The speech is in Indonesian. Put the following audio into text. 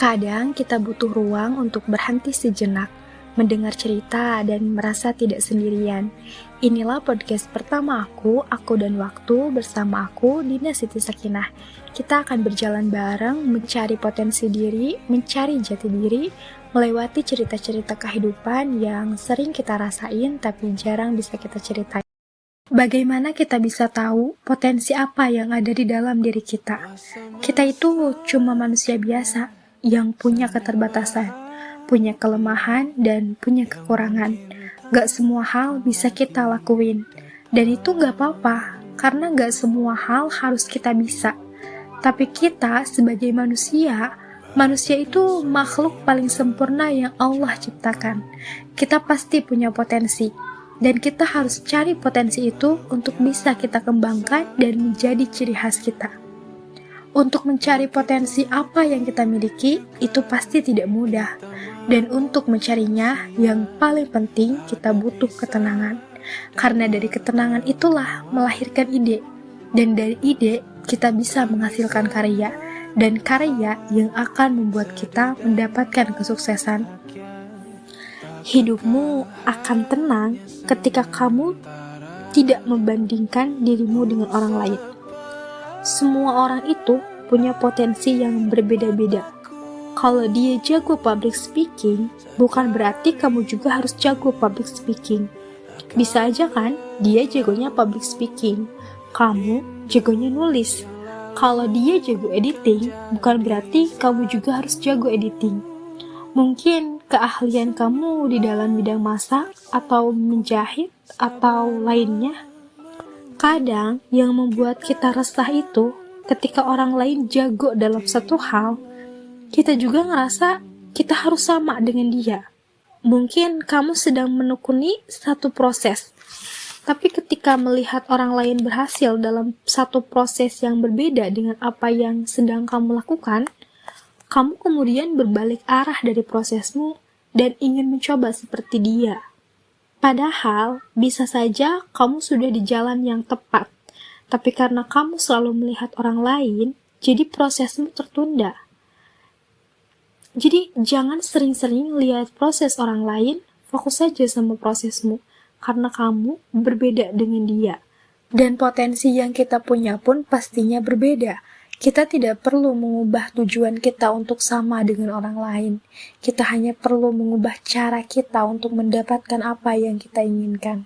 Kadang kita butuh ruang untuk berhenti sejenak, mendengar cerita dan merasa tidak sendirian. Inilah podcast pertama aku dan Waktu bersama aku, Dina Siti Sakinah. Kita akan berjalan bareng mencari potensi diri, mencari jati diri, melewati cerita-cerita kehidupan yang sering kita rasain tapi jarang bisa kita ceritain. Bagaimana kita bisa tahu potensi apa yang ada di dalam diri kita? Kita itu cuma manusia biasa yang punya keterbatasan, punya kelemahan, dan punya kekurangan. Gak semua hal bisa kita lakuin, dan itu gak apa-apa, karena gak semua hal harus kita bisa. Tapi kita sebagai manusia itu makhluk paling sempurna yang Allah ciptakan. Kita pasti punya potensi, dan kita harus cari potensi itu untuk bisa kita kembangkan dan menjadi ciri khas kita. Untuk mencari potensi apa yang kita miliki, itu pasti tidak mudah. Dan untuk mencarinya, yang paling penting kita butuh ketenangan. Karena dari ketenangan itulah melahirkan ide. Dan dari ide, kita bisa menghasilkan karya. Dan karya yang akan membuat kita mendapatkan kesuksesan. Hidupmu akan tenang ketika kamu tidak membandingkan dirimu dengan orang lain. Semua orang itu punya potensi yang berbeda-beda. Kalau dia jago public speaking, bukan berarti kamu juga harus jago public speaking. Bisa aja kan, dia jagonya public speaking, kamu jagonya nulis. Kalau dia jago editing, bukan berarti kamu juga harus jago editing. Mungkin keahlian kamu di dalam bidang masak, atau menjahit, atau lainnya. Kadang yang membuat kita resah itu ketika orang lain jago dalam satu hal, kita juga ngerasa kita harus sama dengan dia. Mungkin kamu sedang menekuni satu proses, tapi ketika melihat orang lain berhasil dalam satu proses yang berbeda dengan apa yang sedang kamu lakukan, kamu kemudian berbalik arah dari prosesmu dan ingin mencoba seperti dia. Padahal, bisa saja kamu sudah di jalan yang tepat, tapi karena kamu selalu melihat orang lain, jadi prosesmu tertunda. Jadi, jangan sering-sering lihat proses orang lain, fokus saja sama prosesmu, karena kamu berbeda dengan dia. Dan potensi yang kita punya pun pastinya berbeda. Kita tidak perlu mengubah tujuan kita untuk sama dengan orang lain. Kita hanya perlu mengubah cara kita untuk mendapatkan apa yang kita inginkan.